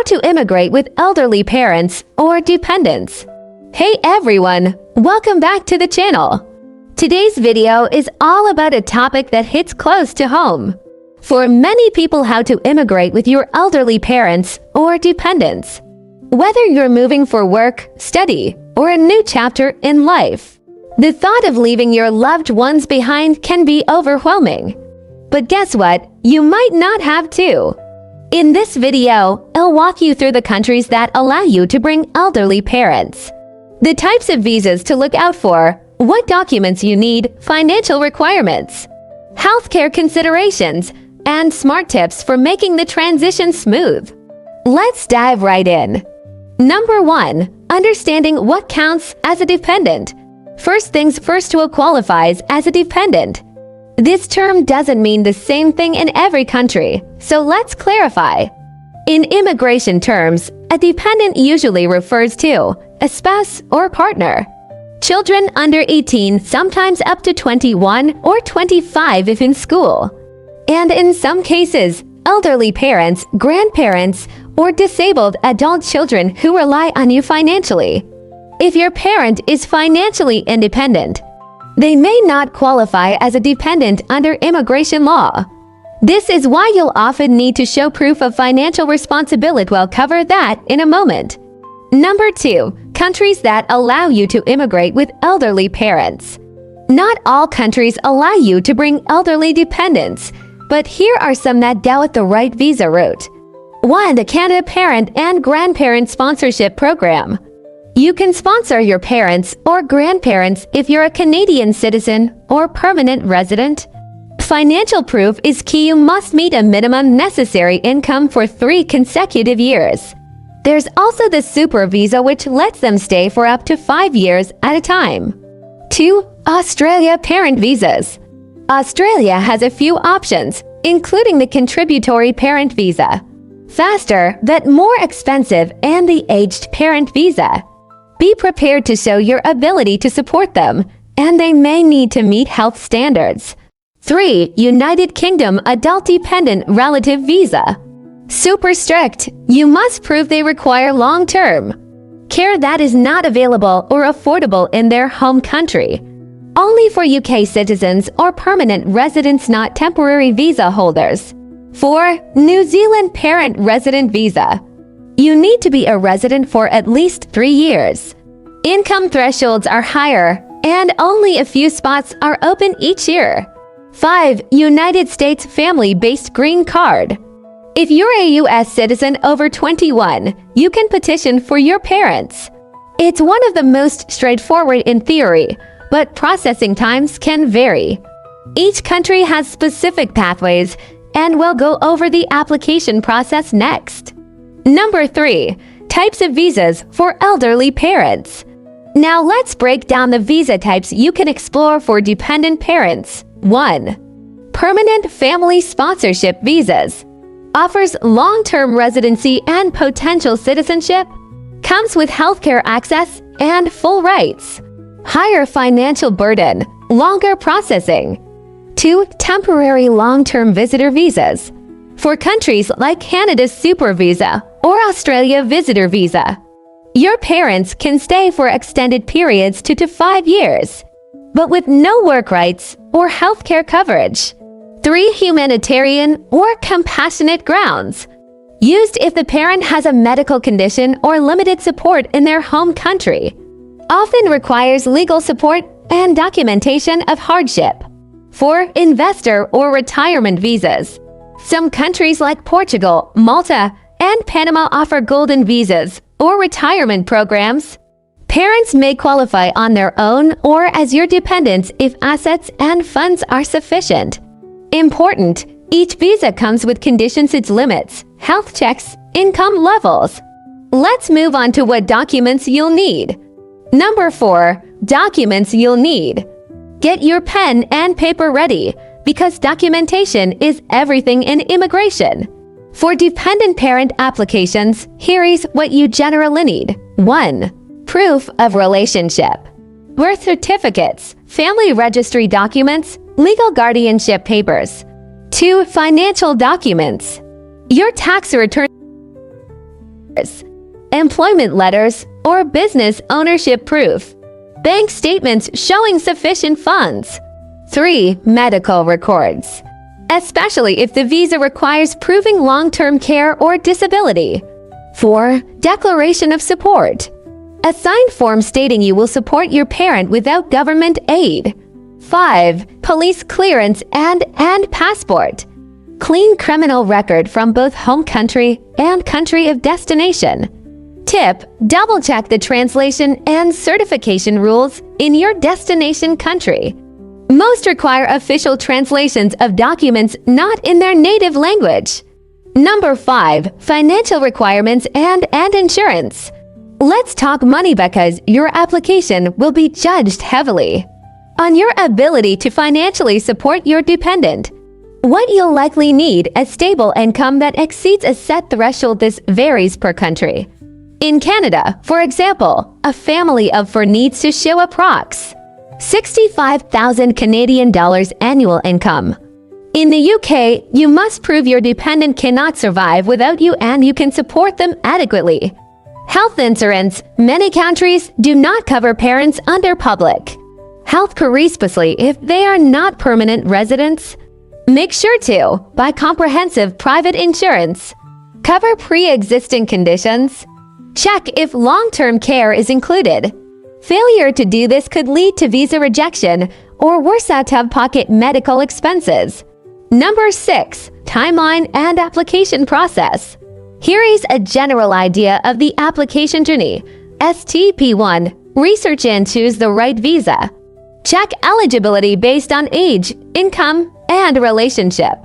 How to immigrate with elderly parents or dependents. Hey everyone, welcome back to the channel. Today's video is all about a topic that hits close to home. For many people, how to immigrate with your elderly parents or dependents. Whether you're moving for work, study, or a new chapter in life, the thought of leaving your loved ones behind can be overwhelming. But guess what? You might not have to. In this video, I'll walk you through the countries that allow you to bring elderly parents, the types of visas to look out for, what documents you need, financial requirements, healthcare considerations, and smart tips for making the transition smooth. Let's dive right in. Number 1. Understanding what counts as a dependent. First things first, who qualifies as a dependent. This term doesn't mean the same thing in every country, so let's clarify. In immigration terms, a dependent usually refers to a spouse or partner. Children under 18, sometimes up to 21 or 25 if in school. And in some cases, elderly parents, grandparents, or disabled adult children who rely on you financially. If your parent is financially independent, they may not qualify as a dependent under immigration law. This is why you'll often need to show proof of financial responsibility. We'll cover that in a moment. Number 2. Countries that allow you to immigrate with elderly parents. Not all countries allow you to bring elderly dependents, but here are some that go with the right visa route. 1. The Canada Parent and Grandparent Sponsorship Program. You can sponsor your parents or grandparents if you're a Canadian citizen or permanent resident. Financial proof is key. You must meet a minimum necessary income for 3 consecutive years. There's also the Super Visa, which lets them stay for up to 5 years at a time. 2. Australia Parent Visas. Australia has a few options, including the Contributory Parent Visa, faster but more expensive, and the Aged Parent Visa. Be prepared to show your ability to support them, and they may need to meet health standards. 3. United Kingdom Adult Dependent Relative Visa. Super strict. You must prove they require long-term care that is not available or affordable in their home country. Only for UK citizens or permanent residents, not temporary visa holders. 4. New Zealand Parent Resident Visa. You need to be a resident for at least 3 years. Income thresholds are higher, and only a few spots are open each year. 5. United States Family-Based Green Card. If you're a U.S. citizen over 21, you can petition for your parents. It's one of the most straightforward in theory, but processing times can vary. Each country has specific pathways, and we'll go over the application process next. Number 3. Types of visas for elderly parents. Now let's break down the visa types you can explore for dependent parents. 1. Permanent Family Sponsorship Visas. Offers long-term residency and potential citizenship. Comes with healthcare access and full rights. Higher financial burden, longer processing. 2. Temporary long-term visitor visas. For countries like Canada's Super Visa or Australia Visitor Visa. Your parents can stay for extended periods 2 to 5 years, but with no work rights or healthcare coverage. 3. Humanitarian or compassionate grounds. Used if the parent has a medical condition or limited support in their home country. Often requires legal support and documentation of hardship. 4. Investor or retirement visas. Some countries like Portugal, Malta, and Panama offer golden visas or retirement programs. Parents may qualify on their own or as your dependents if assets and funds are sufficient. Important: each visa comes with conditions, its limits, health checks, income levels. Let's move on to what documents you'll need. Number 4. Documents you'll need. Get your pen and paper ready, because documentation is everything in immigration. For dependent parent applications, here is what you generally need. 1. Proof of relationship. Birth certificates, family registry documents, legal guardianship papers. 2. Financial documents. Your tax return. employment letters, or business ownership proof, bank statements showing sufficient funds. 3. Medical records, especially if the visa requires proving long-term care or disability. 4. Declaration of support, a signed form stating you will support your parent without government aid. 5. Police clearance and passport, clean criminal record from both home country and country of destination. Tip: double-check the translation and certification rules in your destination country. Most require official translations of documents not in their native language. Number 5. Financial requirements and insurance. Let's talk money because your application will be judged heavily on your ability to financially support your dependent. What you'll likely need: a stable income that exceeds a set threshold. This varies per country. In Canada, for example, a family of 4 needs to show approx. 65,000 Canadian dollars annual income. In the UK, you must prove your dependent cannot survive without you and you can support them adequately. Health insurance. Many countries do not cover parents under public health care, especially if they are not permanent residents. Make sure to buy comprehensive private insurance. Cover pre-existing conditions. Check if long-term care is included. Failure to do this could lead to visa rejection or worse, out-of-pocket medical expenses. Number 6. Timeline and application process. Here is a general idea of the application journey. Step 1. Research and choose the right visa. Check eligibility based on age, income, and relationship.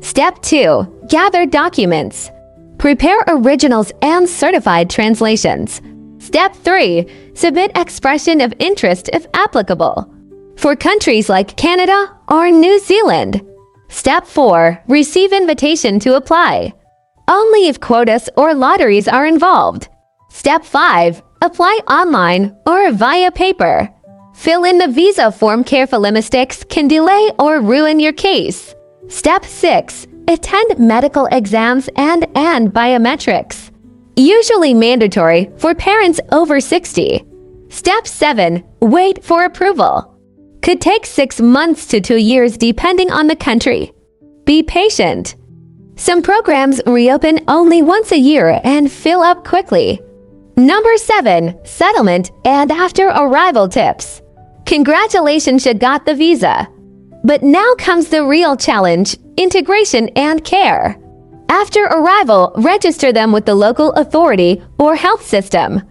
Step 2. Gather documents. Prepare originals and certified translations. Step 3. Submit expression of interest if applicable, for countries like Canada or New Zealand. Step 4. Receive invitation to apply, only if quotas or lotteries are involved. Step 5. Apply online or via paper. Fill in the visa form carefully. Mistakes can delay or ruin your case. Step 6. Attend medical exams and biometrics, usually mandatory for parents over 60. Step 7. Wait for approval. Could take 6 months to 2 years depending on the country. Be patient. Some programs reopen only once a year and fill up quickly. Number 7. Settlement and after arrival tips. Congratulations, you got the visa. But now comes the real challenge: integration and care. After arrival, register them with the local authority or health system.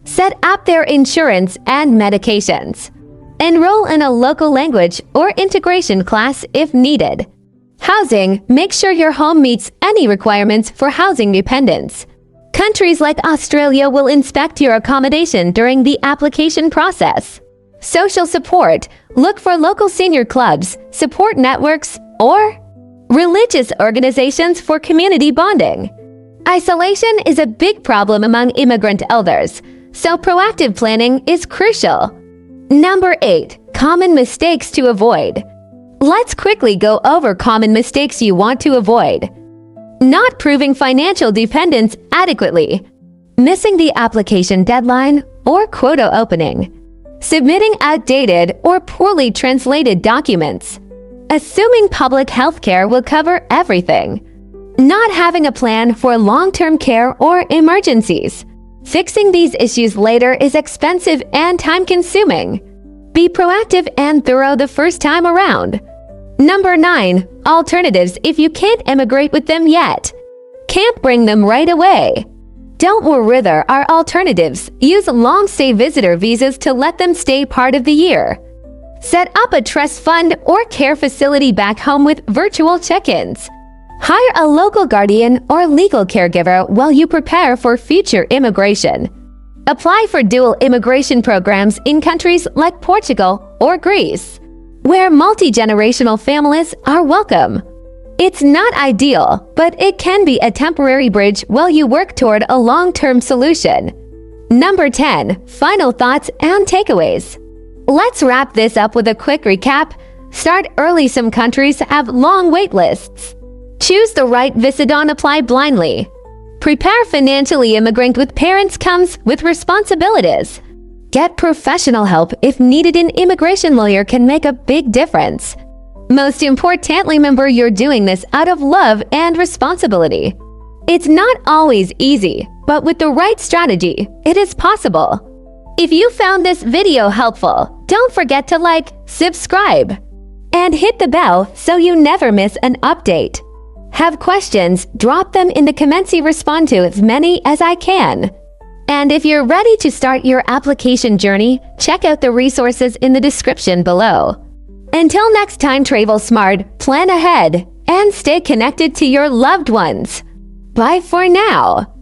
Set up their insurance and medications. Enroll in a local language or integration class if needed. Housing. Make sure your home meets any requirements for housing dependents. Countries like Australia will inspect your accommodation during the application process. Social support. Look for local senior clubs, support networks, or religious organizations for community bonding. Isolation is a big problem among immigrant elders, so proactive planning is crucial. Number 8. Common mistakes to avoid. Let's quickly go over common mistakes you want to avoid. Not proving financial dependence adequately. Missing the application deadline or quota opening. Submitting outdated or poorly translated documents. Assuming public health care will cover everything. Not having a plan for long-term care or emergencies. Fixing these issues later is expensive and time-consuming. Be proactive and thorough the first time around. Number 9. Alternatives if you can't immigrate with them yet. Can't bring them right away. Don't worry, there are alternatives. Use long-stay visitor visas to let them stay part of the year. Set up a trust fund or care facility back home with virtual check-ins. Hire a local guardian or legal caregiver while you prepare for future immigration. Apply for dual immigration programs in countries like Portugal or Greece, where multi-generational families are welcome. It's not ideal, but it can be a temporary bridge while you work toward a long-term solution. Number 10. Final thoughts and takeaways. Let's wrap this up with a quick recap. Start early. Some countries have long wait lists. Choose the right visa. Don't apply blindly. Prepare financially immigrant with parents comes with responsibilities. Get professional help if needed. An immigration lawyer can make a big difference. Most importantly, remember you're doing this out of love and responsibility. It's not always easy, but with the right strategy, it is possible. If you found this video helpful, don't forget to like, subscribe, and hit the bell so you never miss an update. Have questions? Drop them in the comments. I respond to as many as I can. And if you're ready to start your application journey, check out the resources in the description below. Until next time, travel smart, plan ahead, and stay connected to your loved ones. Bye for now.